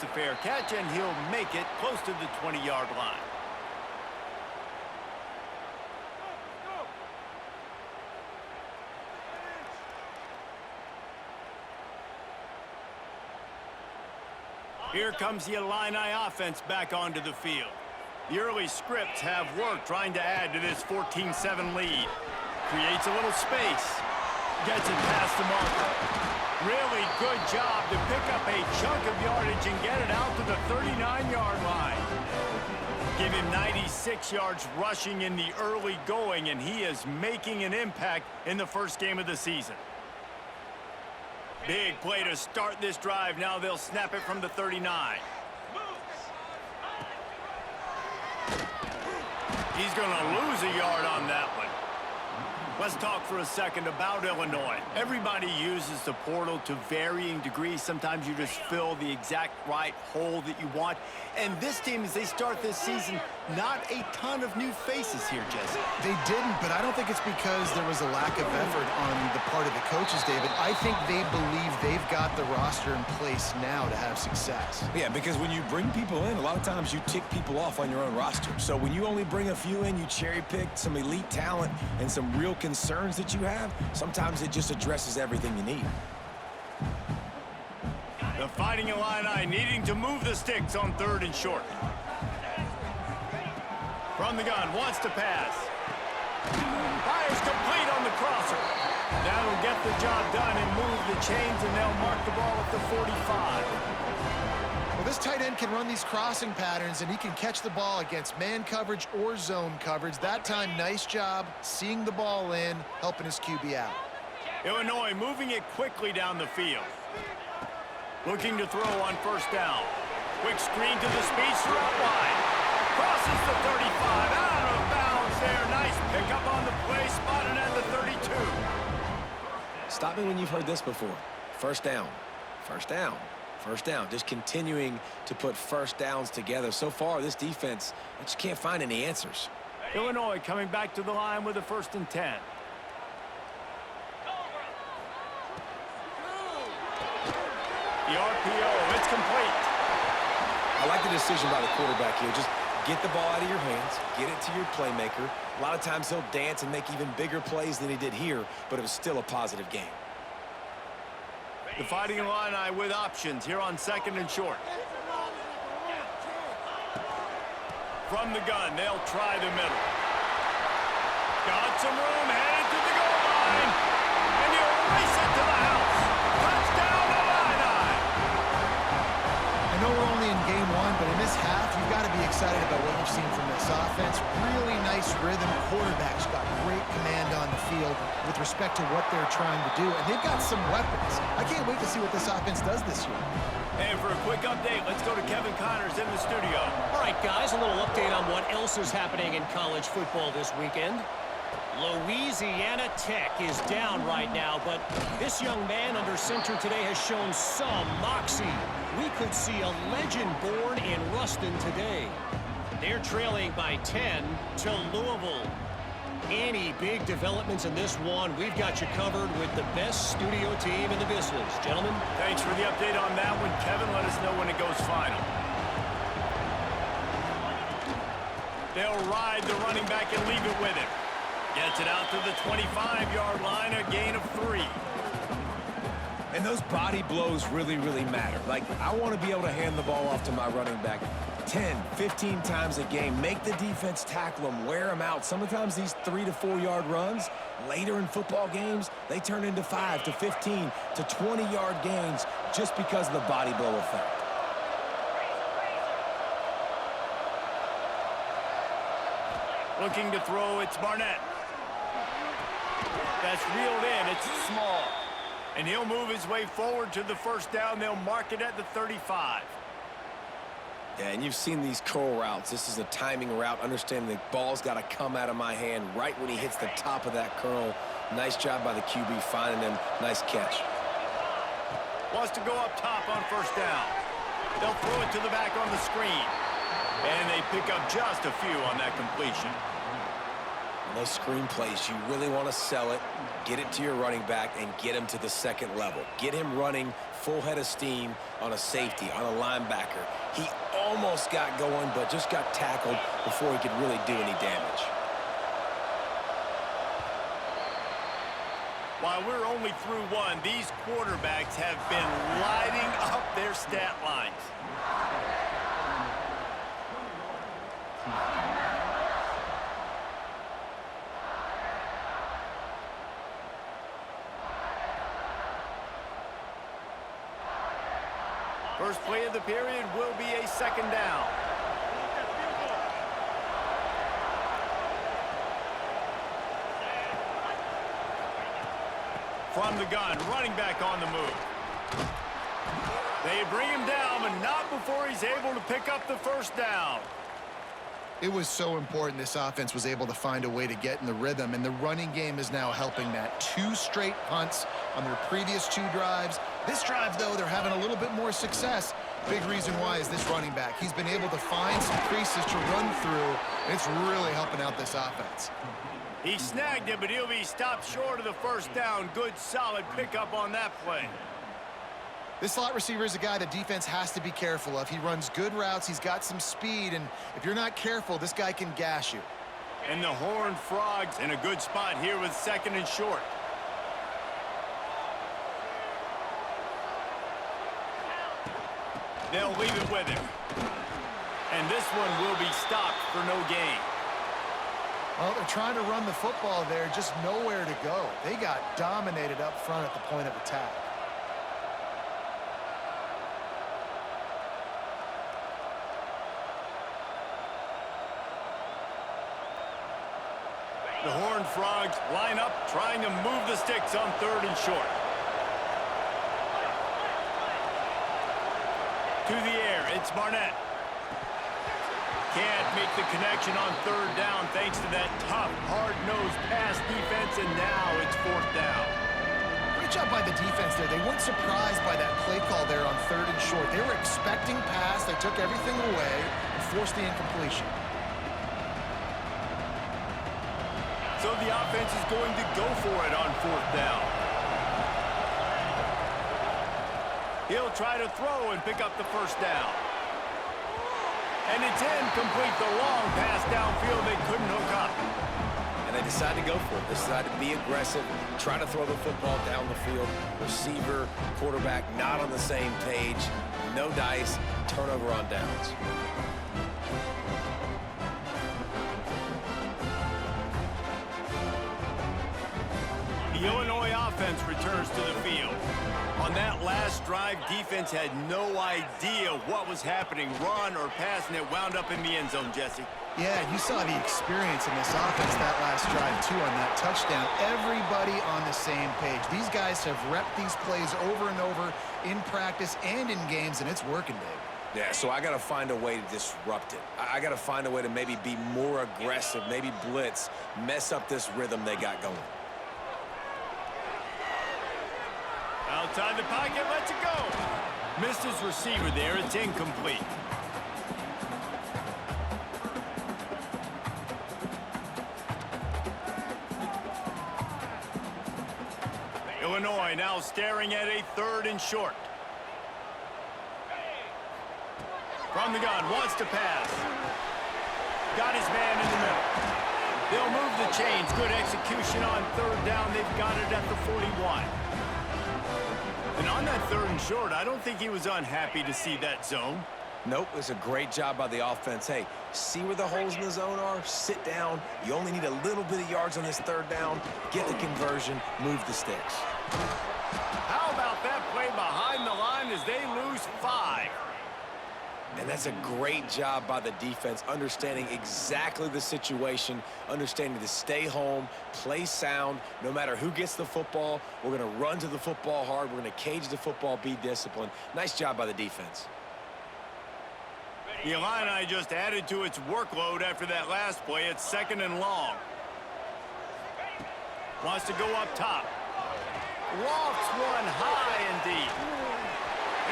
makes a fair catch, and he'll make it close to the 20-yard line. Here comes the Illini offense back onto the field. The early scripts have worked trying to add to this 14-7 lead. Creates a little space. Gets it past the marker. Really good job to pick up a chunk of yardage and get it out to the 39-yard line. Give him 96 yards rushing in the early going, and he is making an impact in the first game of the season. Big play to start this drive. Now they'll snap it from the 39. He's going to lose a yard on that one. Let's talk for a second about Illinois. Everybody uses the portal to varying degrees. Sometimes you just fill the exact right hole that you want. And this team, as they start this season, not a ton of new faces here, Jesse. They didn't, but I don't think it's because there was a lack of effort on the part of the coaches, David. I think they believe they've got the roster in place now to have success. Yeah, because when you bring people in, a lot of times you tick people off on your own roster. So when you only bring a few in, you cherry-pick some elite talent and some real concerns that you have, sometimes it just addresses everything you need. The Fighting Illini needing to move the sticks on 3rd and short. From the gun, wants to pass. Fires complete on the crosser. That'll get the job done and move the chains, and they'll mark the ball at the 45. Well, this tight end can run these crossing patterns, and he can catch the ball against man coverage or zone coverage. That time, nice job seeing the ball in, helping his QB out. Illinois moving it quickly down the field. Looking to throw on 1st down. Quick screen to the speedster out wide. Crosses the 35, out of bounds there. Nice pickup on the play, spotted at the 32. Stop me when you've heard this before. 1st down, 1st down, 1st down. Just continuing to put 1st downs together. So far, this defense, I just can't find any answers. Illinois coming back to the line with a 1st and 10. The RPO, it's complete. I like the decision by the quarterback here. Just get the ball out of your hands, get it to your playmaker. A lot of times he'll dance and make even bigger plays than he did here, but it was still a positive game. The Fighting Illini with options here on 2nd and short. From the gun, they'll try the middle. Got some room, headed to the goal line, and he'll race it to the house. Touchdown, Illini! I know we're only in game 1, but in this half, you've got to be excited about what you've seen from this offense. Really nice rhythm. Quarterback's got great command on the field with respect to what they're trying to do, and they've got some weapons. I can't wait to see what this offense does this year. And for a quick update, let's go to Kevin Connors in the studio. All right, guys, a little update on what else is happening in college football this weekend. Louisiana Tech is down right now, but this young man under center today has shown some moxie. We could see a legend born in Ruston today. They're trailing by 10 to Louisville. Any big developments in this one, we've got you covered with the best studio team in the business. Gentlemen. Thanks for the update on that one, Kevin. Let us know when it goes final. They'll ride the running back and leave it with him. Gets it out to the 25-yard line, a gain of 3. And those body blows really, really matter. Like, I want to be able to hand the ball off to my running back 10, 15 times a game. Make the defense tackle them, wear them out. Sometimes these 3 to 4 yard runs, later in football games, they turn into 5 to 15 to 20-yard gains just because of the body blow effect. Looking to throw, it's Barnett. That's reeled in, it's small. And he'll move his way forward to the 1st down. They'll mark it at the 35. Yeah, and you've seen these curl routes. This is a timing route. Understanding the ball's got to come out of my hand right when he hits the top of that curl. Nice job by the QB finding him. Nice catch. Wants to go up top on 1st down. They'll throw it to the back on the screen. And they pick up just a few on that completion. On those screen plays, you really want to sell it, get it to your running back, and get him to the second level. Get him running full head of steam on a safety, on a linebacker. He almost got going, but just got tackled before he could really do any damage. While we're only through one, these quarterbacks have been lighting up their stat lines. First play of the period will be a second down. From the gun, running back on the move. They bring him down, but not before he's able to pick up the first down. It was so important this offense was able to find a way to get in the rhythm, and the running game is now helping that. 2 straight punts on their previous 2 drives. This drive, though, they're having a little bit more success. Big reason why is this running back. He's been able to find some creases to run through, and it's really helping out this offense. He snagged it, but he'll be stopped short of the first down. Good, solid pickup on that play. This slot receiver is a guy the defense has to be careful of. He runs good routes. He's got some speed, and if you're not careful, this guy can gash you. And the Horned Frogs in a good spot here with second and short. They'll leave it with him. And this one will be stopped for no gain. Well, they're trying to run the football there, just nowhere to go. They got dominated up front at the point of attack. The Horned Frogs line up, trying to move the sticks on third and short. To the air, it's Barnett. Can't make the connection on third down thanks to that tough, hard-nosed pass defense, and now it's fourth down. Great job by the defense there. They weren't surprised by that play call there on third and short. They were expecting pass. They took everything away and forced the incompletion. So the offense is going to go for it on fourth down. He'll try to throw and pick up the first down. And it's incomplete. The long pass downfield, they couldn't hook up. And they decided to go for it. They decided to be aggressive, try to throw the football down the field. Receiver, quarterback, not on the same page. No dice, turnover on downs. The Illinois offense returns to the field. On that last drive, defense had no idea what was happening, run or pass, and it wound up in the end zone, Jesse. Yeah, you saw the experience in this offense that last drive, too, on that touchdown. Everybody on the same page. These guys have repped these plays over and over in practice and in games, and it's working, Dave. Yeah, so I got to find a way to disrupt it. I got to find a way to maybe be more aggressive, maybe blitz, mess up this rhythm they got going. Outside the pocket, lets it go. Missed his receiver there. It's incomplete. Illinois now staring at a third and short. From the gun, wants to pass. Got his man in the middle. They'll move the chains. Good execution on third down. They've got it at the 41. And on that third and short, I don't think he was unhappy to see that zone. Nope, it's a great job by the offense. Hey, see where the holes in the zone are? Sit down. You only need a little bit of yards on this third down. Get the conversion, move the sticks. How about that play behind the line as they lose 5? And that's a great job by the defense, understanding exactly the situation, understanding to stay home, play sound. No matter who gets the football, we're going to run to the football hard. We're going to cage the football, be disciplined. Nice job by the defense. The Illini just added to its workload after that last play. It's second and long. Wants to go up top. Lofts one high and deep.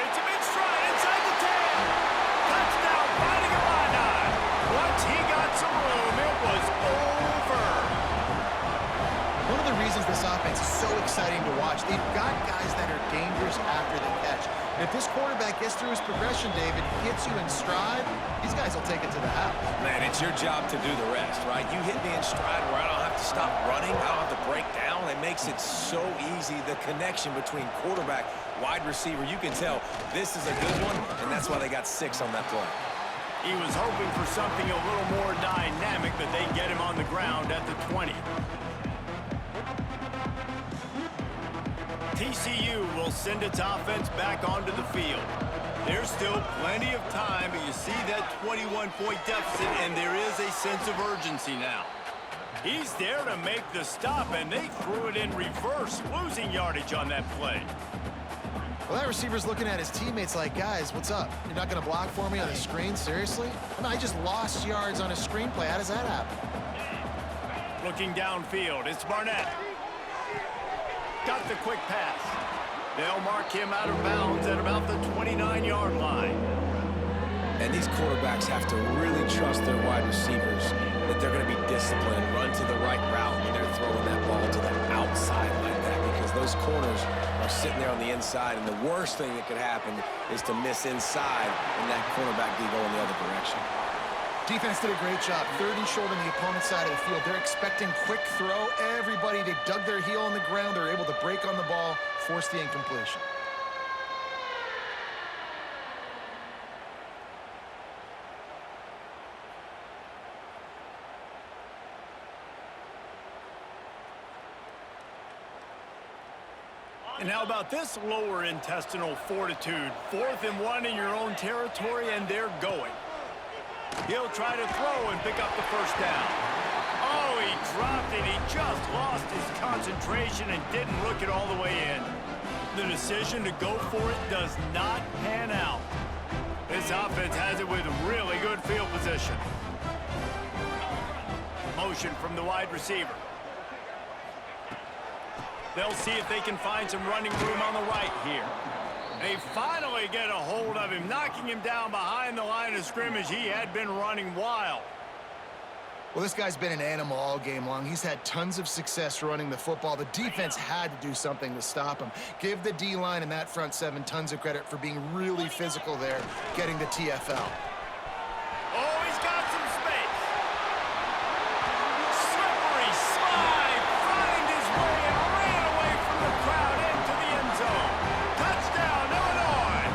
It's a mid-stride inside the 10. Touchdown, fighting Illini. Once he got some room, it was over. exciting to watch. They've got guys that are dangerous after the catch. And if this quarterback gets through his progression, David, hits you in stride, these guys will take it to the house. Man, it's your job to do the rest, right? You hit me in stride where I don't have to stop running. I don't have to break down. It makes it so easy, the connection between quarterback, wide receiver. You can tell this is a good one, and that's why they got 6 on that play. He was hoping for something a little more dynamic, but they get him on the ground at the 20. TCU will send its offense back onto the field. There's still plenty of time, but you see that 21-point deficit, and there is a sense of urgency now. He's there to make the stop, and they threw it in reverse, losing yardage on that play. Well, that receiver's looking at his teammates like, guys, what's up? You're not going to block for me on the screen? Seriously? I mean, I just lost yards on a screenplay. How does that happen? Looking downfield, it's Barnett. Got the quick pass. They'll mark him out of bounds at about the 29-yard line. And these quarterbacks have to really trust their wide receivers that they're going to be disciplined, run to the right route when they're throwing that ball to the outside like that, because those corners are sitting there on the inside, and the worst thing that could happen is to miss inside and that cornerback be going the other direction. Defense did a great job. 3rd and short on the opponent's side of the field. They're expecting quick throw. Everybody, they dug their heel on the ground. They're able to break on the ball, force the incompletion. And how about this lower intestinal fortitude? 4th and 1 in your own territory, and they're going. He'll try to throw and pick up the first down. Oh, he dropped it. He just lost his concentration and didn't look it all the way in. The decision to go for it does not pan out. This offense has it with really good field position. Motion from the wide receiver. They'll see if they can find some running room on the right here. They finally get a hold of him, knocking him down behind the line of scrimmage. He had been running wild. Well, this guy's been an animal all game long. He's had tons of success running the football. The defense had to do something to stop him. Give the D-line and that front 7 tons of credit for being really physical there, getting the TFL. Oh, he's got some space. Slippery slide, find his way and ran away from the crowd into the end zone. Touchdown, Illinois.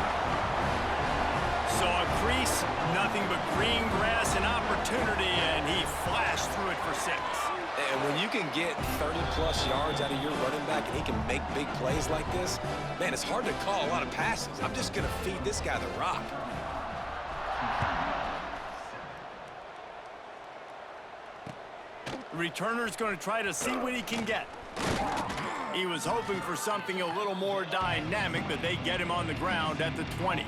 Saw a crease, nothing but green grass and opportunity, and he flashed through it for 6. And when you can get 30-plus yards out of your running back and he can make big plays like this, man, it's hard to call a lot of passes. I'm just going to feed this guy the rock. The returner's going to try to see what he can get. He was hoping for something a little more dynamic, but they get him on the ground at the 20.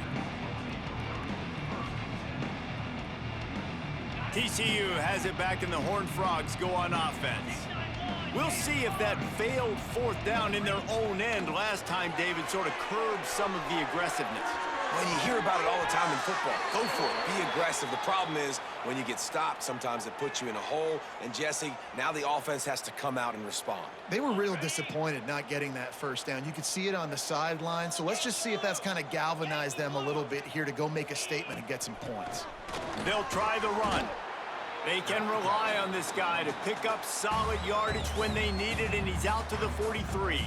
TCU has it back, and the Horned Frogs go on offense. We'll see if that failed 4th down in their own end last time, David, sort of curbed some of the aggressiveness. Well, you hear about it all the time in football. Go for it. Be aggressive. The problem is when you get stopped, sometimes it puts you in a hole. And, Jesse, now the offense has to come out and respond. They were real disappointed not getting that first down. You could see it on the sideline. So let's just see if that's kind of galvanized them a little bit here to go make a statement and get some points. They'll try the run. They can rely on this guy to pick up solid yardage when they need it, and he's out to the 43.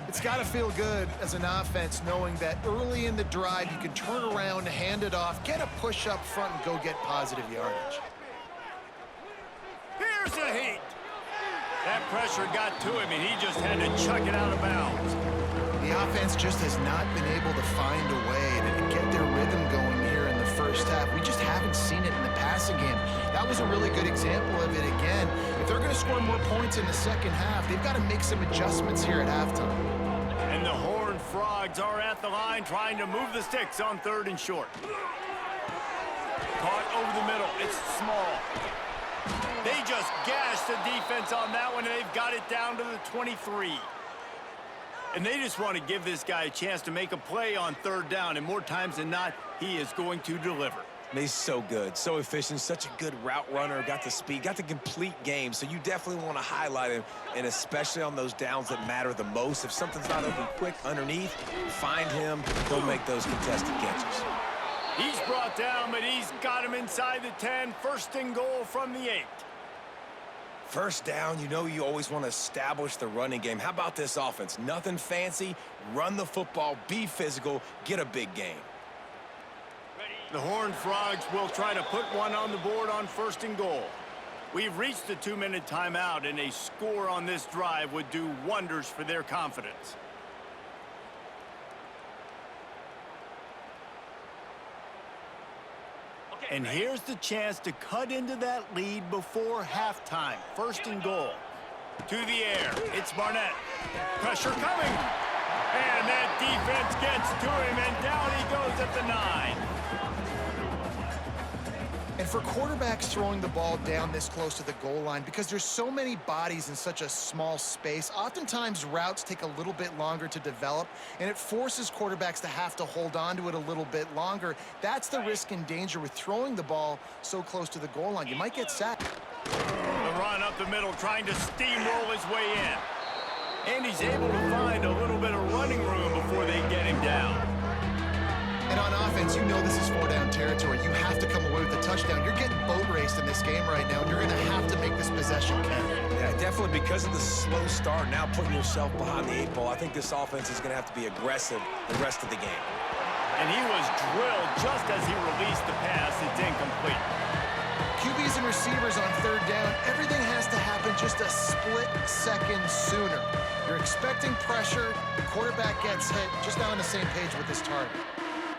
It's got to feel good as an offense knowing that early in the drive you can turn around, hand it off, get a push up front, and go get positive yardage. Here's a heat. That pressure got to him, and he just had to chuck it out of bounds. The offense just has not been able to find a way to get their rhythm going here in the first half. We just haven't seen it in the passing game. That was a really good example of it again. If they're going to score more points in the second half, they've got to make some adjustments here at halftime. And the Horned Frogs are at the line trying to move the sticks on 3rd and short. Caught over the middle. It's small. They just gashed the defense on that one, and they've got it down to the 23. And they just want to give this guy a chance to make a play on 3rd down, and more times than not, he is going to deliver. He's so good, so efficient, such a good route runner, got the speed, got the complete game. So you definitely want to highlight him, and especially on those downs that matter the most. If something's not open quick underneath, find him, he'll make those contested catches. He's brought down, but he's got him inside the 10. First and goal from the 8. First down, you know you always want to establish the running game. How about this offense? Nothing fancy, run the football, be physical, get a big gain. The Horned Frogs will try to put one on the board on first and goal. We've reached the 2-minute timeout, and a score on this drive would do wonders for their confidence. And here's the chance to cut into that lead before halftime. First and goal. To the air. It's Barnett. Pressure coming. And that defense gets to him, and down he goes at the 9. And for quarterbacks throwing the ball down this close to the goal line, because there's so many bodies in such a small space, oftentimes routes take a little bit longer to develop, and it forces quarterbacks to have to hold on to it a little bit longer. That's the risk and danger with throwing the ball so close to the goal line. You might get sacked. The run up the middle, trying to steamroll his way in. And he's able to find a little bit of running room before they get him down. And on offense, you know this is 4-down territory. You have to come away with a touchdown. You're getting boat raced in this game right now, and you're going to have to make this possession count. Yeah, definitely because of the slow start, now putting yourself behind the 8 ball, I think this offense is going to have to be aggressive the rest of the game. And he was drilled just as he released the pass. It's incomplete. QBs and receivers on third down, everything has to happen just a split second sooner. You're expecting pressure, the quarterback gets hit, just not on the same page with this target.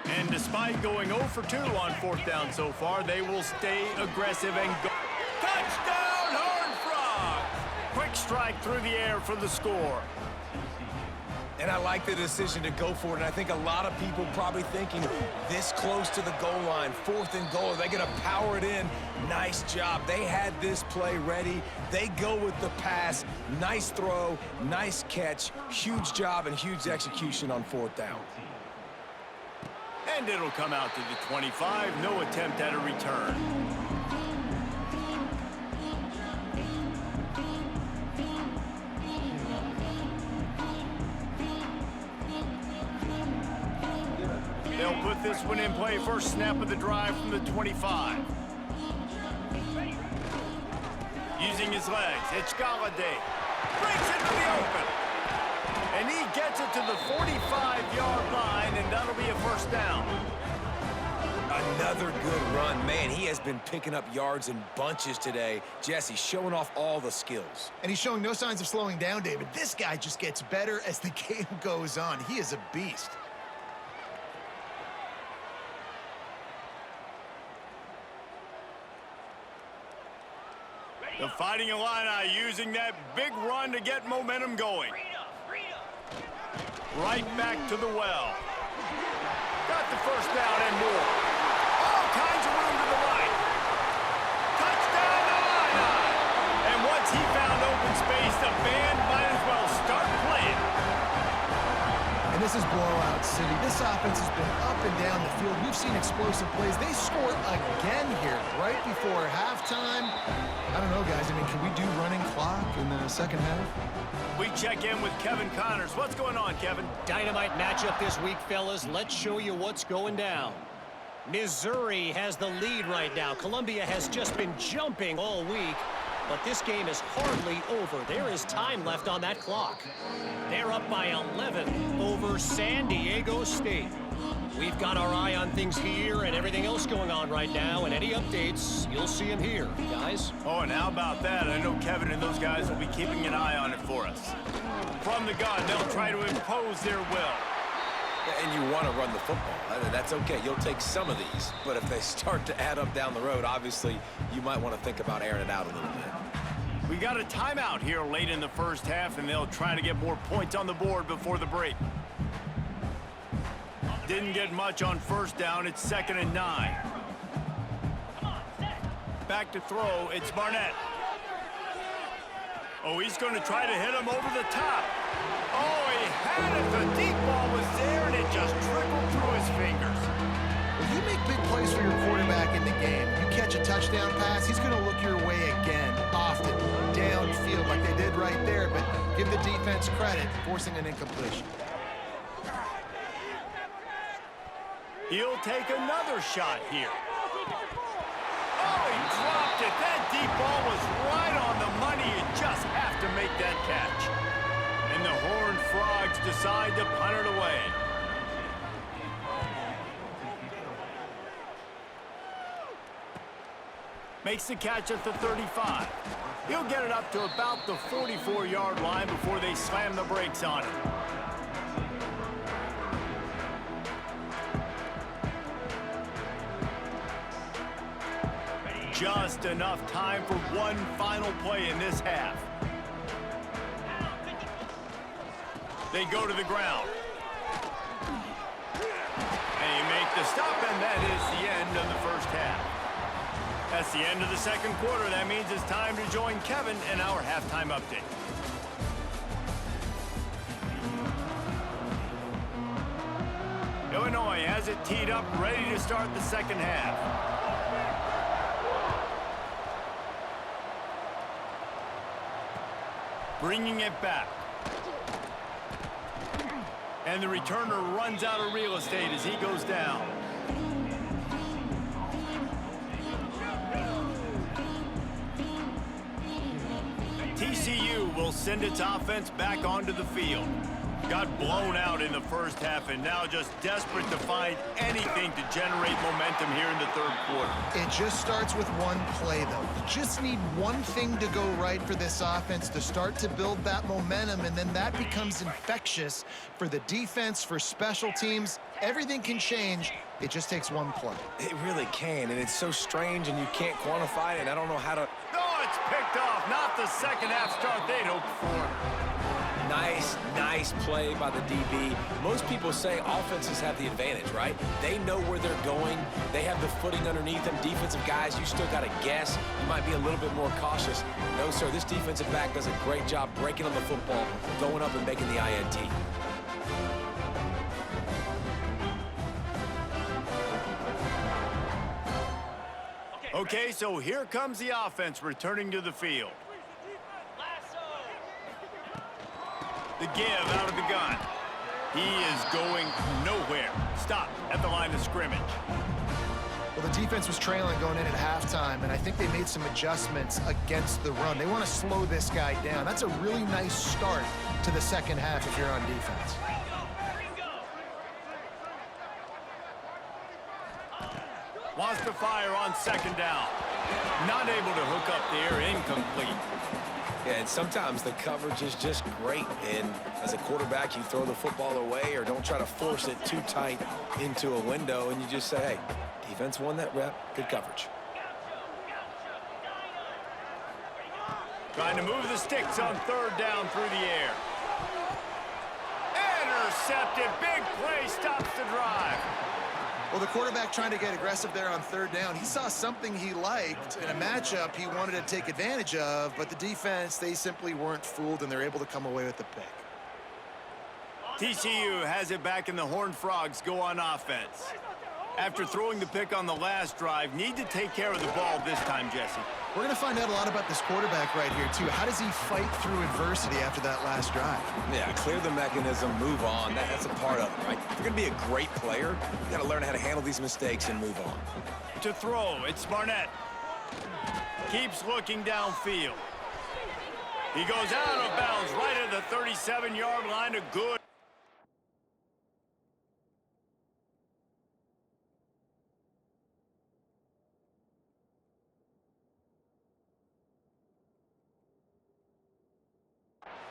And despite going 0 for 2 on fourth down so far, they will stay aggressive and go. Touchdown, Horned Frogs! Quick strike through the air for the score. And I like the decision to go for it, and I think a lot of people probably thinking this close to the goal line, 4th and goal, are they going to power it in? Nice job. They had this play ready. They go with the pass. Nice throw, nice catch, huge job and huge execution on 4th down. And it'll come out to the 25. No attempt at a return. They'll put this one in play. First snap of the drive from the 25. Using his legs, it's Galladay. Breaks into the open. And he gets it to the 45-yard line, and that'll be a first down. Another good run. Man, he has been picking up yards in bunches today. Jesse showing off all the skills. And he's showing no signs of slowing down, David. This guy just gets better as the game goes on. He is a beast. The Fighting Illini using that big run to get momentum going. Right back to the well. Got the first down and more. All kinds of room to the right. Touchdown Illini! And once he found open space, the band might as well start playing. And this is blowout city. This offense has been up and down the field. We've seen explosive plays. They score again here right before halftime. I don't know, guys. I mean, can we do running clock in the second half? We check in with Kevin Connors. What's going on, Kevin? Dynamite matchup this week, fellas. Let's show you what's going down. Missouri has the lead right now. Columbia has just been jumping all week, but this game is hardly over. There is time left on that clock. They're up by 11 over San Diego State. We've got our eye on things here and everything else going on right now, and any updates, you'll see them here, guys. Oh, and how about that? I know Kevin and those guys will be keeping an eye on it for us. From the gun, they'll try to impose their will. And you want to run the football. That's okay. You'll take some of these. But if they start to add up down the road, obviously, you might want to think about airing it out a little bit. We got a timeout here late in the first half, and they'll try to get more points on the board before the break. Didn't get much on first down. It's 2nd and 9. Back to throw. It's Barnett. Oh, he's going to try to hit him over the top. Oh, he had it. The deep ball was there, and it just trickled through his fingers. When you make big plays for your quarterback, game. You catch a touchdown pass, he's going to look your way again, often, downfield like they did right there, but give the defense credit, forcing an incompletion. He'll take another shot here. Oh, he dropped it. That deep ball was right on the money. You just have to make that catch. And the Horned Frogs decide to punt it away. Makes the catch at the 35. He'll get it up to about the 44-yard line before they slam the brakes on it. Just enough time for one final play in this half. They go to the ground. And you make the stop, and that is the end of the first half. That's the end of the second quarter. That means it's time to join Kevin in our halftime update. Illinois has it teed up, ready to start the second half. Bringing it back. And the returner runs out of real estate as he goes down. TCU will send its offense back onto the field. Got blown out in the first half and now just desperate to find anything to generate momentum here in the third quarter. It just starts with one play, though. You just need one thing to go right for this offense to start to build that momentum, and then that becomes infectious for the defense, for special teams. Everything can change. It just takes one play. It really can, and it's so strange, and you can't quantify it, and I don't know how to... Oh, it's picked off. Not the second half start they'd hoped for. Nice play by the DB. Most people say offenses have the advantage, right? They know where they're going. They have the footing underneath them. Defensive guys, you still got to guess. You might be a little bit more cautious. No, sir, this defensive back does a great job breaking on the football, going up and making the INT. Okay, so here comes the offense returning to the field. The give out of the gun. He is going nowhere. Stop at the line of scrimmage. Well, the defense was trailing going in at halftime, and I think they made some adjustments against the run. They want to slow this guy down. That's a really nice start to the second half if you're on defense. Wants to fire on second down. Not able to hook up there, incomplete. Yeah, and sometimes the coverage is just great, and as a quarterback, you throw the football away or don't try to force it too tight into a window, and you just say, hey, defense won that rep, good coverage. Trying to move the sticks on third down through the air. Intercepted, big play, stops the drive. Well, the quarterback trying to get aggressive there on third down. He saw something he liked in a matchup he wanted to take advantage of, but the defense, they simply weren't fooled, and they're able to come away with the pick. TCU has it back, and the Horned Frogs go on offense. After throwing the pick on the last drive, need to take care of the ball this time, Jesse. We're going to find out a lot about this quarterback right here, too. How does he fight through adversity after that last drive? Yeah, clear the mechanism, move on. That's a part of it, right? If you're going to be a great player, you got to learn how to handle these mistakes and move on. To throw, it's Barnett. Keeps looking downfield. He goes out of bounds right at the 37-yard line. A good.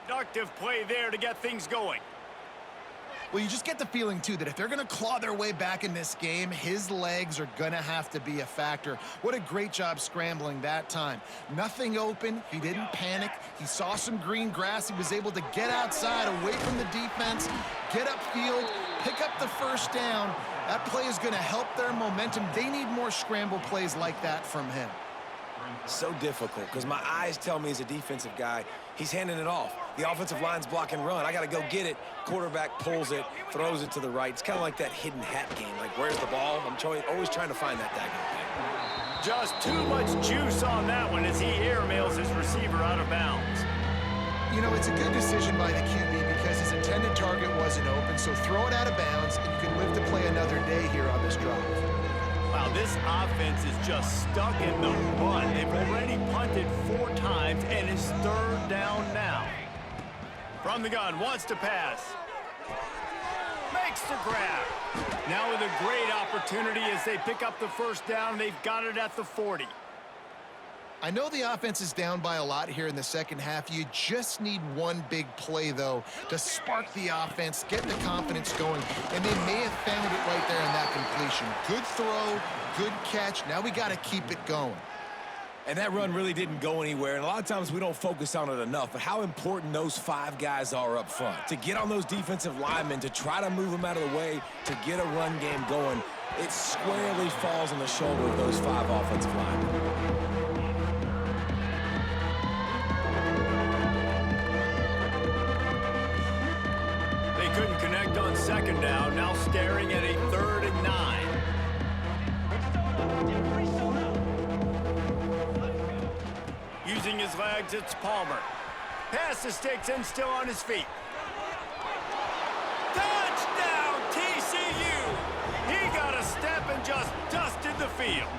Productive play there to get things going. Well, you just get the feeling, too, that if they're going to claw their way back in this game, his legs are going to have to be a factor. What a great job scrambling that time. Nothing open. He didn't panic. He saw some green grass. He was able to get outside, away from the defense, get upfield, pick up the first down. That play is going to help their momentum. They need more scramble plays like that from him. So difficult because my eyes tell me as a defensive guy, he's handing it off. The offensive line's block and run. I got to go get it. Quarterback pulls it, throws it to the right. It's kind of like that hidden hat game. Like, where's the ball? I'm always trying to find that daggone thing. Just too much juice on that one as he airmails his receiver out of bounds. You know, it's a good decision by the QB because his intended target wasn't open, so throw it out of bounds, and you can live to play another day here on this drive. Wow, this offense is just stuck in the run. They've already punted 4 times, and it's 3rd down now. From the gun, wants to pass. Makes the grab. Now with a great opportunity as they pick up the 1st down. They've got it at the 40. I know the offense is down by a lot here in the second half. You just need one big play, though, to spark the offense, get the confidence going, and they may have found it right there in that completion. Good throw, good catch. Now we got to keep it going. And that run really didn't go anywhere, and a lot of times we don't focus on it enough, but how important those 5 guys are up front. To get on those defensive linemen, to try to move them out of the way, to get a run game going, it squarely falls on the shoulder of those 5 offensive linemen. Couldn't connect on 2nd down, now staring at a 3rd and 9. Using his legs, it's Palmer. Pass the sticks and still on his feet. Touchdown, TCU! He got a step and just dusted the field.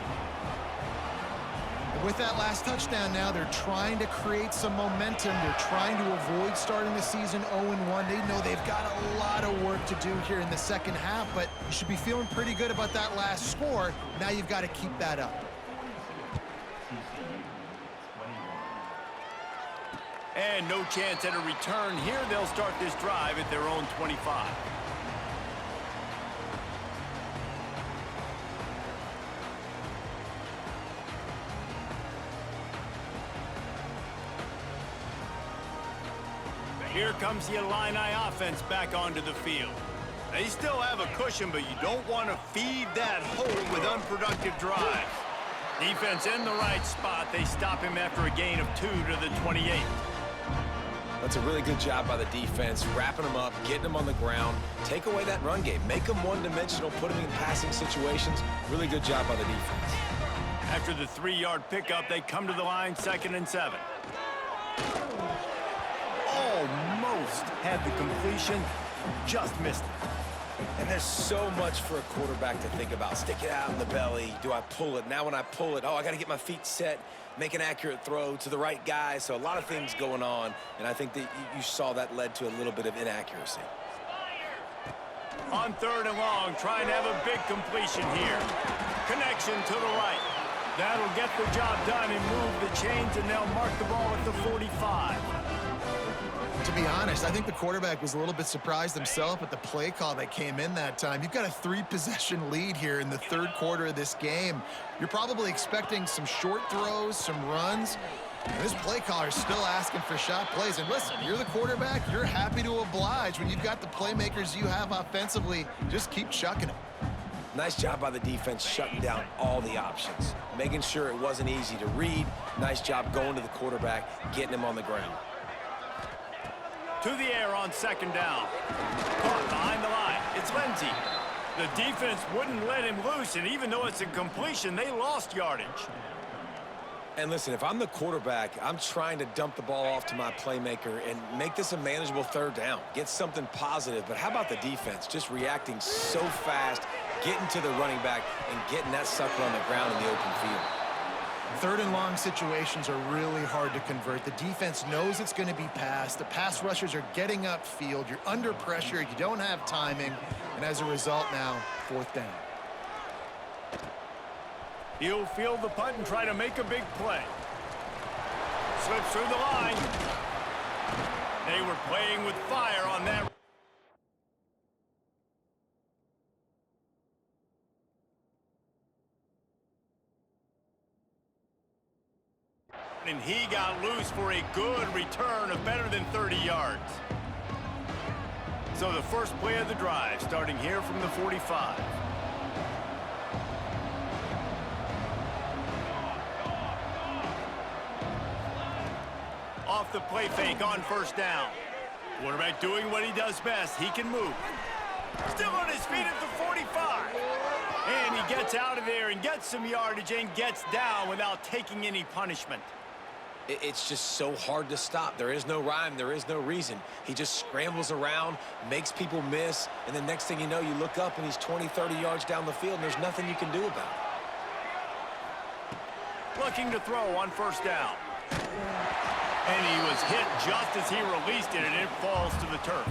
With that last touchdown now, they're trying to create some momentum. They're trying to avoid starting the season 0-1. They know they've got a lot of work to do here in the second half, but you should be feeling pretty good about that last score. Now you've got to keep that up. And no chance at a return here. They'll start this drive at their own 25. Here comes the Illini offense back onto the field. They still have a cushion, but you don't want to feed that hole with unproductive drives. Defense in the right spot. They stop him after a gain of 2 to the 28. That's a really good job by the defense, wrapping them up, getting them on the ground, take away that run game, make them one-dimensional, put them in passing situations. Really good job by the defense. After the 3-yard pickup, they come to the line 2nd and 7. Almost had the completion, just missed it. And there's so much for a quarterback to think about. Stick it out in the belly. Do I pull it? Now when I pull it, I got to get my feet set, make an accurate throw to the right guy. So a lot of things going on, and I think that you saw that led to a little bit of inaccuracy. On 3rd and long, trying to have a big completion here. Connection to the right. That'll get the job done and move the chains, and they'll mark the ball at the 45. To be honest, I think the quarterback was a little bit surprised himself at the play call that came in that time. You've got a 3-possession lead here in the 3rd quarter of this game. You're probably expecting some short throws, some runs. And this play caller is still asking for shot plays. And listen, you're the quarterback. You're happy to oblige when you've got the playmakers you have offensively. Just keep chucking them. Nice job by the defense shutting down all the options, making sure it wasn't easy to read. Nice job going to the quarterback, getting him on the ground. To the air on 2nd down. Caught behind the line. It's Lindsey. The defense wouldn't let him loose, and even though it's a completion, they lost yardage. And listen, if I'm the quarterback, I'm trying to dump the ball off to my playmaker and make this a manageable 3rd down. Get something positive. But how about the defense? Just reacting so fast, getting to the running back, and getting that sucker on the ground in the open field. 3rd and long situations are really hard to convert. The defense knows it's going to be passed. The pass rushers are getting upfield. You're under pressure. You don't have timing. And as a result now, 4th down. He'll field the punt and try to make a big play. Slips through the line. They were playing with fire on that. And he got loose for a good return of better than 30 yards. So the first play of the drive, starting here from the 45. Off the play fake on 1st down. Quarterback doing what he does best. He can move. Still on his feet at the 45. And he gets out of there and gets some yardage and gets down without taking any punishment. It's just so hard to stop. There is no rhyme. There is no reason. He just scrambles around, makes people miss, and the next thing you know, you look up and he's 20, 30 yards down the field, and there's nothing you can do about it. Looking to throw on first down. And he was hit just as he released it, and it falls to the turf.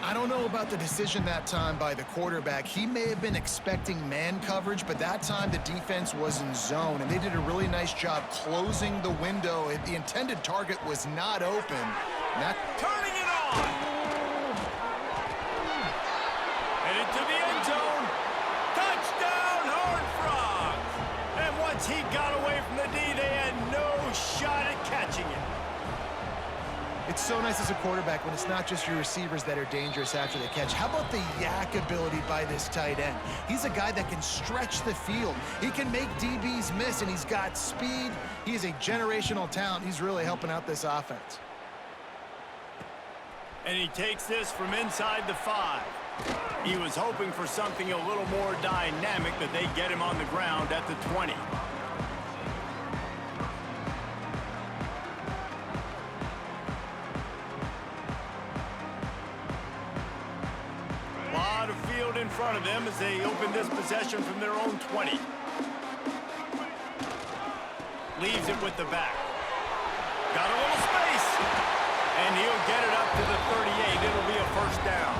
I don't know about the decision that time by the quarterback. He may have been expecting man coverage, but that time the defense was in zone, and they did a really nice job closing the window. The intended target was not open. Turning it on! Headed to the end zone. Touchdown, Horned Frogs! And once he got away from the D, they had no shot at catching it. It's so nice as a quarterback when it's not just your receivers that are dangerous after the catch. How about the yak ability by this tight end? He's a guy that can stretch the field. He can make DBs miss, and he's got speed. He is a generational talent. He's really helping out this offense. And he takes this from inside the 5. He was hoping for something a little more dynamic, but they get him on the ground at the 20. In front of them as they open this possession from their own 20. Leaves it with the back. Got a little space. And he'll get it up to the 38. It'll be a first down.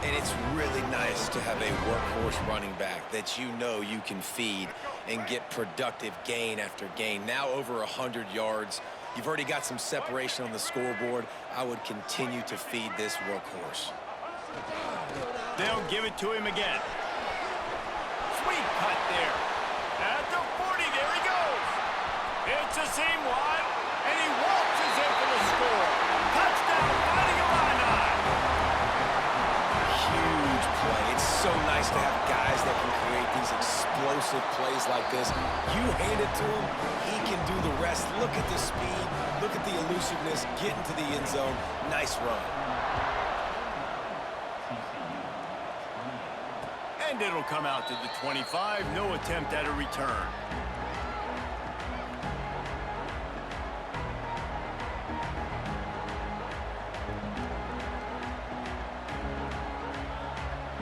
And it's really nice to have a workhorse running back that you know you can feed and get productive gain after gain. Now over 100 yards. You've already got some separation on the scoreboard. I would continue to feed this workhorse. They'll give it to him again. Sweet cut there. At the 40, there he goes. It's a seam wide, and he waltzes in for the score. Touchdown, fighting Illini. Huge play. It's so nice to have guys that can create these explosive plays like this. You hand it to him, he can do the rest. Look at the speed. Look at the elusiveness. Get into the end zone. Nice run. And it'll come out to the 25. No attempt at a return.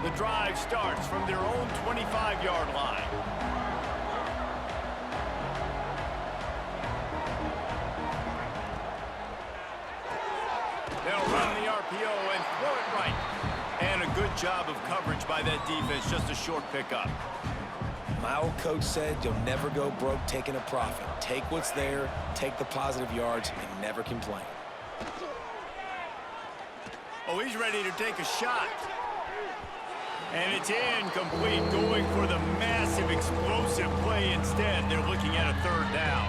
The drive starts from their own 25-yard line. They'll run the RPO and throw it right. And a good job of coverage by that defense, just a short pickup. My old coach said you'll never go broke taking a profit. Take what's there, take the positive yards, and never complain. Oh, he's ready to take a shot. And it's incomplete, going for the massive, explosive play instead. They're looking at a third down.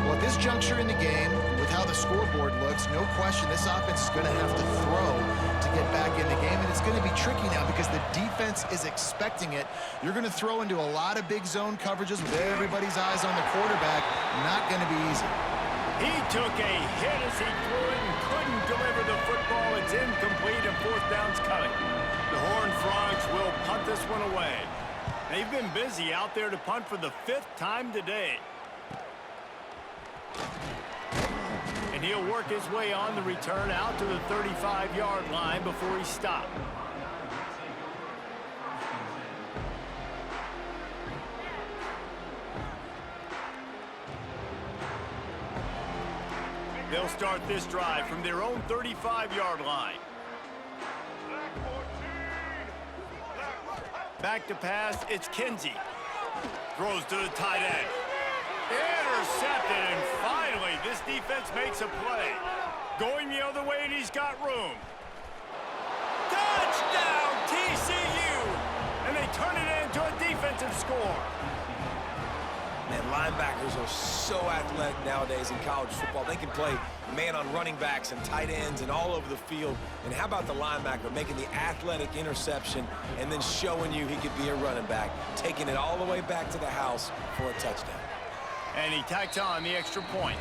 Well, at this juncture in the game, with how the scoreboard looks, no question this offense is going to have to throw to get back in the game, and it's going to be tricky now because the defense is expecting it. You're going to throw into a lot of big zone coverages with everybody's eyes on the quarterback. Not going to be easy. He took a hit as he threw it and couldn't deliver the football. It's incomplete, and fourth down's coming. The Horned Frogs will punt this one away. They've been busy out there to punt for the 5th time today. And he'll work his way on the return out to the 35-yard line before he stopped. They'll start this drive from their own 35-yard line. Back to pass, it's Kinsey. Throws to the tight end. Intercepted, and finally, this defense makes a play. Going the other way, and he's got room. Touchdown, TCU! And they turn it into a defensive score. Man, linebackers are so athletic nowadays in college football. They can play man on running backs and tight ends and all over the field. And how about the linebacker making the athletic interception and then showing you he could be a running back, taking it all the way back to the house for a touchdown. And he tacks on the extra point.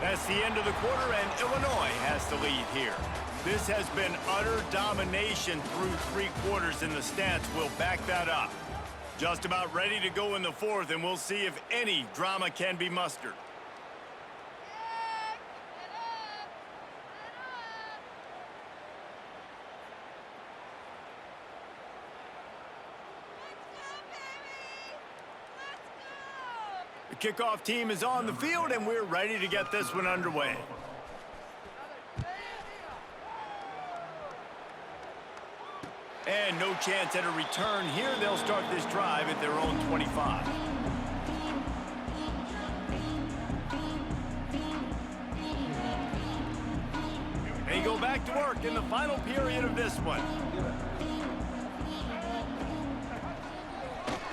That's the end of the quarter, and Illinois has the lead here. This has been utter domination through 3 quarters, and the stats will back that up. Just about ready to go in the 4th, and we'll see if any drama can be mustered. The kickoff team is on the field, and we're ready to get this one underway. And no chance at a return here. They'll start this drive at their own 25. They go back to work in the final period of this one.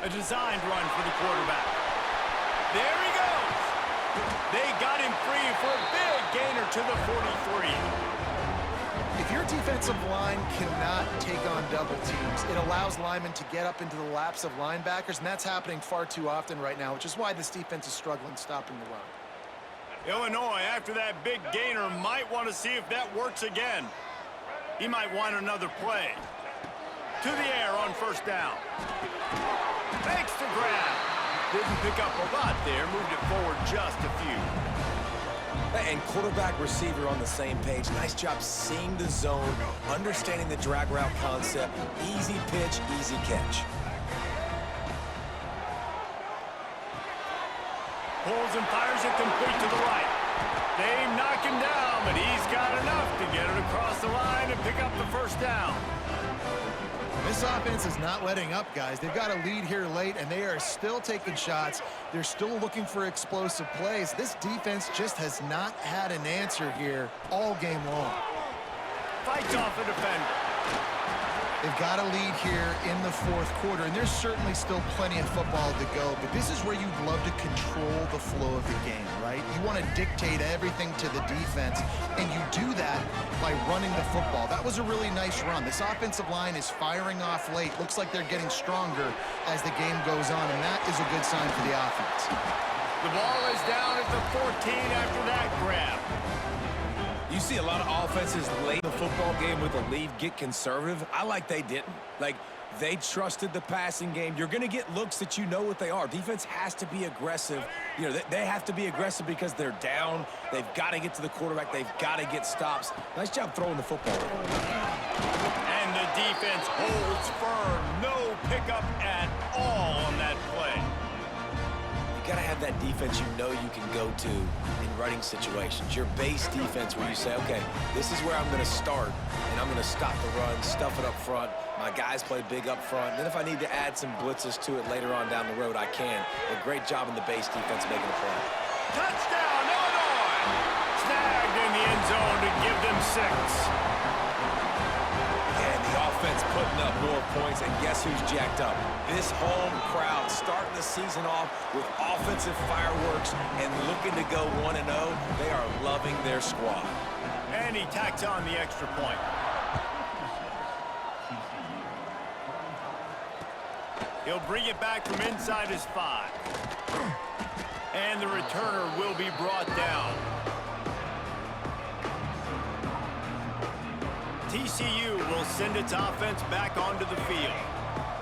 A designed run for the quarterback. There he goes. They got him free for a big gainer to the 43. If your defensive line cannot take on double teams, it allows linemen to get up into the laps of linebackers, and that's happening far too often right now, which is why this defense is struggling stopping the run. Illinois, after that big gainer, might want to see if that works again. He might want another play. To the air on 1st down. Makes the grab. Didn't pick up a lot there, moved it forward just a few. And quarterback receiver on the same page. Nice job seeing the zone, understanding the drag route concept. Easy pitch, easy catch. Pulls and fires it complete to the right. They knock him down, but he's got enough to get it across the line and pick up the 1st down. This offense is not letting up, guys. They've got a lead here late, and they are still taking shots. They're still looking for explosive plays. This defense just has not had an answer here all game long. Fights off a defender. They've got a lead here in the 4th quarter, and there's certainly still plenty of football to go, but this is where you'd love to control the flow of the game, right? You want to dictate everything to the defense, and you do that by running the football. That was a really nice run. This offensive line is firing off late. Looks like they're getting stronger as the game goes on, and that is a good sign for the offense. The ball is down at the 14 after that grab. You see a lot of offenses late in the football game with a lead get conservative. I like they didn't. Like, they trusted the passing game. You're going to get looks that you know what they are. Defense has to be aggressive. You know, they have to be aggressive because they're down. They've got to get to the quarterback. They've got to get stops. Nice job throwing the football. And the defense holds firm. No pickup at all on that play. You got to have that defense you know you can go to in running situations. Your base defense where you say, okay, this is where I'm going to start, and I'm going to stop the run, stuff it up front. My guys play big up front. And then if I need to add some blitzes to it later on down the road, I can. A great job in the base defense making a play. Touchdown, Illinois! Snagged in the end zone to give them 6. And the offense putting up more points, and guess who's jacked up? This home crowd starting the season off with offensive fireworks and looking to go 1-0. They are loving their squad. And he tacks on the extra point. He'll bring it back from inside his 5. And the returner will be brought down. TCU will send its offense back onto the field.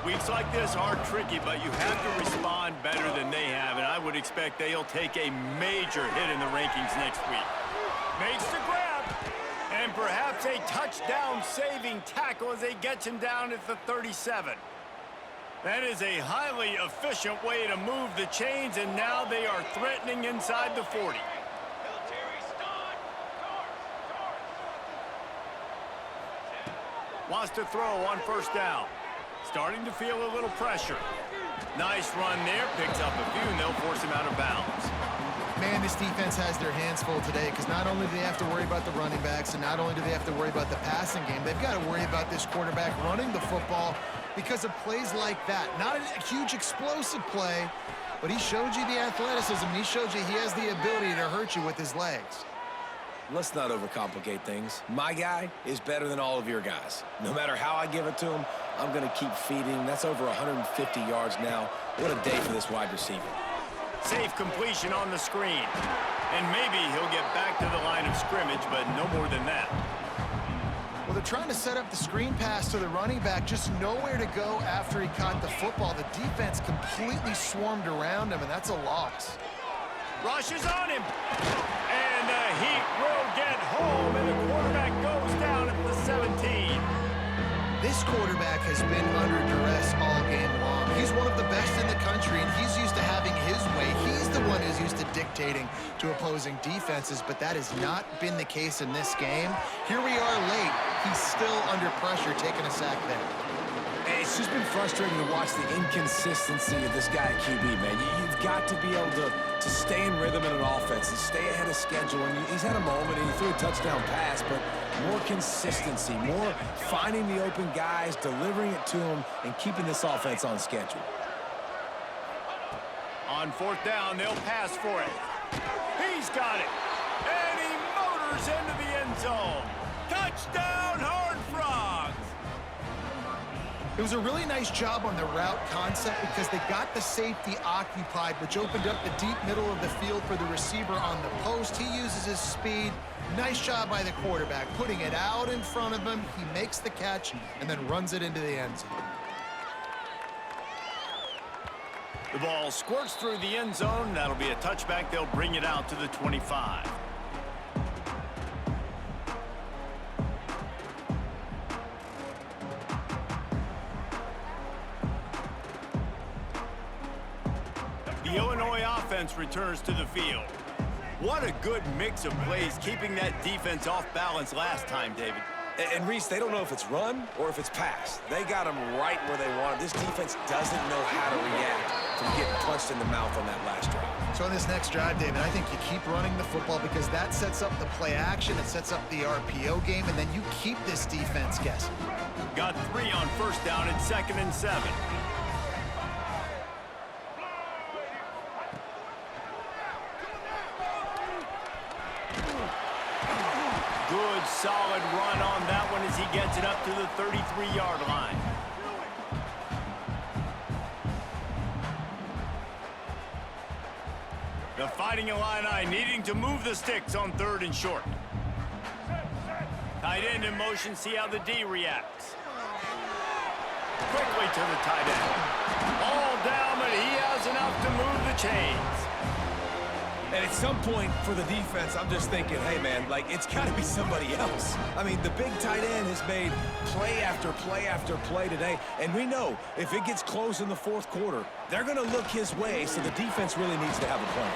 Weeks like this are tricky, but you have to respond better than they have, and I would expect they'll take a major hit in the rankings next week. Makes the grab, and perhaps a touchdown-saving tackle as they get him down at the 37. That is a highly efficient way to move the chains, and now they are threatening inside the 40. Wants to throw on 1st down. Starting to feel a little pressure. Nice run there. Picks up a few, and they'll force him out of bounds. Man, this defense has their hands full today because not only do they have to worry about the running backs and not only do they have to worry about the passing game, they've got to worry about this quarterback running the football because of plays like that. Not a huge explosive play, but he showed you the athleticism. He showed you he has the ability to hurt you with his legs. Let's not overcomplicate things. My guy is better than all of your guys. No matter how I give it to him, I'm going to keep feeding. That's over 150 yards now. What a day for this wide receiver. Safe completion on the screen. And maybe he'll get back to the line of scrimmage, but no more than that. trying to set up the screen pass to the running back, just nowhere to go after he caught the football. The defense completely swarmed around him, and that's a loss. Rushes on him. And the heat will get home, and the quarterback goes down at the 17. This quarterback has been under duress all game long. He's one of the best in the country, and he's used to having his way. He's the one who's used to dictating to opposing defenses, but that has not been the case in this game. Here we are late. He's still under pressure, taking a sack there. It's just been frustrating to watch the inconsistency of this guy at QB, man. You've got to be able to stay in rhythm in an offense and stay ahead of schedule. And he's had a moment, and he threw a touchdown pass, but more consistency, more finding the open guys, delivering it to them, and keeping this offense on schedule. On fourth down, they'll pass for it. He's got it. And he motors into the end zone. Touchdown, Horned Frogs! It was a really nice job on the route concept because they got the safety occupied, which opened up the deep middle of the field for the receiver on the post. He uses his speed. Nice job by the quarterback, putting it out in front of him. He makes the catch and then runs it into the end zone. The ball squirts through the end zone. That'll be a touchback. They'll bring it out to the 25. The Illinois offense returns to the field. What a good mix of plays, keeping that defense off balance last time, David. And Reese, they don't know if it's run or if it's pass. They got them right where they want them. This defense doesn't know how to react from getting punched in the mouth on that last drive. So on this next drive, David, I think you keep running the football because that sets up the play action, it sets up the RPO game, and then you keep this defense guessing. Got 3 on first down and 2nd and 7. Good, solid run on that one as he gets it up to the 33-yard line. The Fighting Illini needing to move the sticks on 3rd and short. Tight end in motion, see how the D reacts. Quickly to the tight end. All down, but he has enough to move the chains. And at some point for the defense, I'm just thinking, hey, man, like, it's got to be somebody else. I mean, the big tight end has made play after play after play today. And we know if it gets close in the 4th quarter, they're going to look his way, so the defense really needs to have a plan.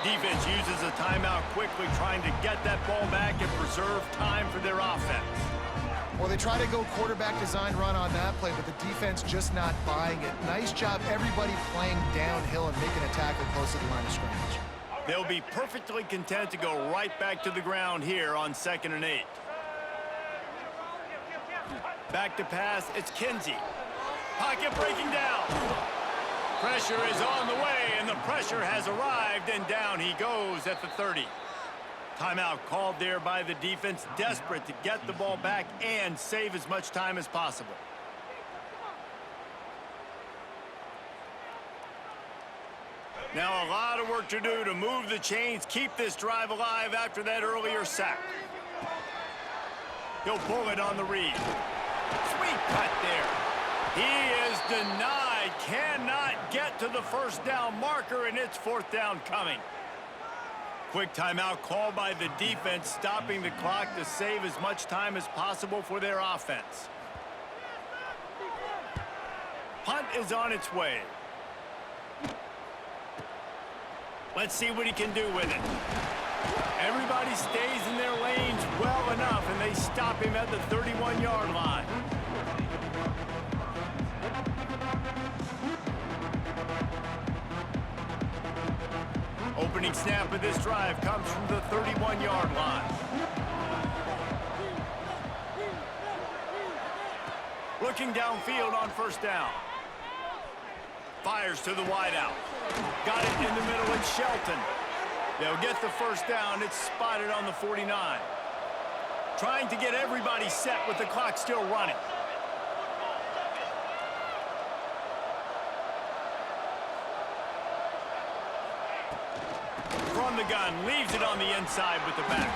Defense uses a timeout quickly, trying to get that ball back and preserve time for their offense. Well, they try to go quarterback design run on that play, but the defense just not buying it. Nice job, everybody playing downhill and making a tackle close to the line of scrimmage. They'll be perfectly content to go right back to the ground here on 2nd and 8. Back to pass, it's Kinsey. Pocket breaking down. Pressure is on the way, and the pressure has arrived, and down he goes at the 30. Timeout called there by the defense, desperate to get the ball back and save as much time as possible. Now a lot of work to do to move the chains, keep this drive alive after that earlier sack. He'll pull it on the read. Sweet cut there. He is denied, cannot get to the first down marker, and it's 4th down coming. Quick timeout called by the defense, stopping the clock to save as much time as possible for their offense. Punt is on its way. Let's see what he can do with it. Everybody stays in their lanes well enough, and they stop him at the 31-yard line. Opening snap of this drive comes from the 31-yard line. Looking downfield on first down. Fires to the wideout. Got it in the middle, it's Shelton. They'll get the first down. It's spotted on the 49. Trying to get everybody set with the clock still running. From the gun, leaves it on the inside with the back.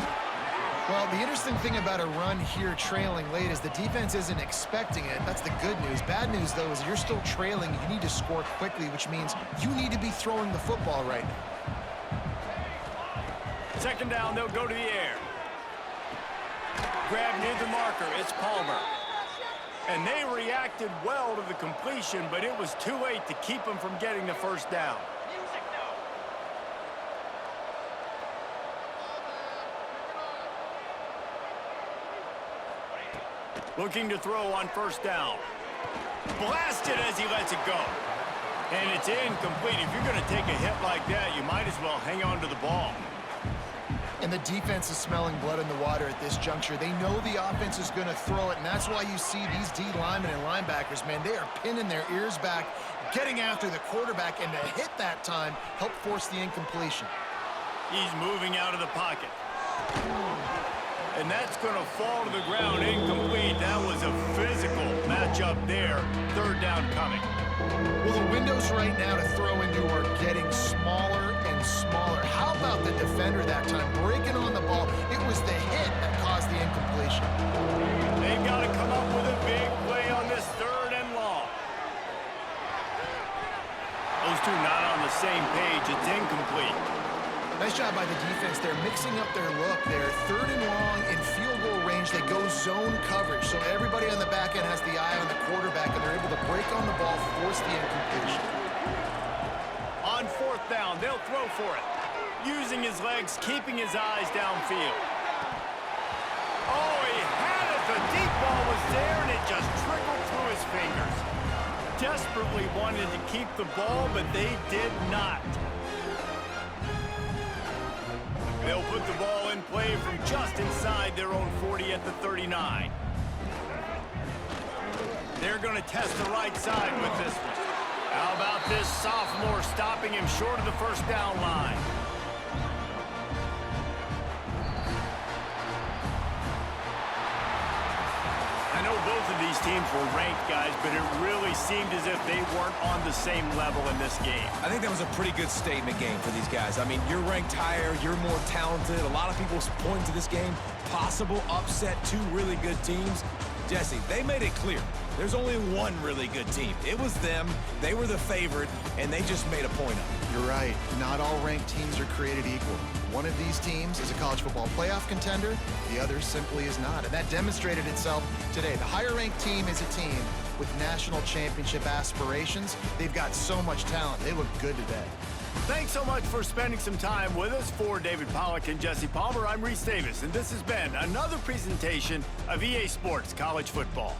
Well, the interesting thing about a run here trailing late is the defense isn't expecting it. That's the good news. Bad news, though, is you're still trailing. You need to score quickly, which means you need to be throwing the football right now. Second down, they'll go to the air. Grab near the marker, it's Palmer. And they reacted well to the completion, but it was too late to keep them from getting the first down. Looking to throw on first down. Blasted as he lets it go. And it's incomplete. If you're going to take a hit like that, you might as well hang on to the ball. And the defense is smelling blood in the water at this juncture. They know the offense is going to throw it, and that's why you see these D linemen and linebackers, man, they are pinning their ears back, getting after the quarterback, and to hit that time, help force the incompletion. He's moving out of the pocket. And that's going to fall to the ground incomplete. That was a physical matchup there. Third down coming. Well, the windows right now to throw into are getting smaller and smaller. How about the defender that time breaking on the ball? It was the hit that caused the incompletion. They've got to come up with a big play on this third and long. Those two not on the same page. It's incomplete. Nice job by the defense. They're mixing up their look there. Third and long in field goal range. They go zone coverage. So everybody on the back end has the eye on the quarterback, and they're able to break on the ball, force the incompletion. On fourth down, they'll throw for it. Using his legs, keeping his eyes downfield. Oh, he had it. The deep ball was there, and it just trickled through his fingers. Desperately wanted to keep the ball, but they did not. They'll put the ball in play from just inside their own 40 at the 39. They're going to test the right side with this one. How about this sophomore stopping him short of the first down line? I know both of these teams were ranked, guys, but it really seemed as if they weren't on the same level in this game. I think that was a pretty good statement game for these guys. I mean, you're ranked higher, you're more talented. A lot of people point to this game, possible upset, two really good teams. Jesse, they made it clear. There's only one really good team. It was them. They were the favorite, and they just made a point of it. You're right. Not all ranked teams are created equal. One of these teams is a college football playoff contender. The other simply is not. And that demonstrated itself today. The higher-ranked team is a team with national championship aspirations. They've got so much talent. They look good today. Thanks so much for spending some time with us. For David Pollack and Jesse Palmer, I'm Reese Davis, and this has been another presentation of EA Sports College Football.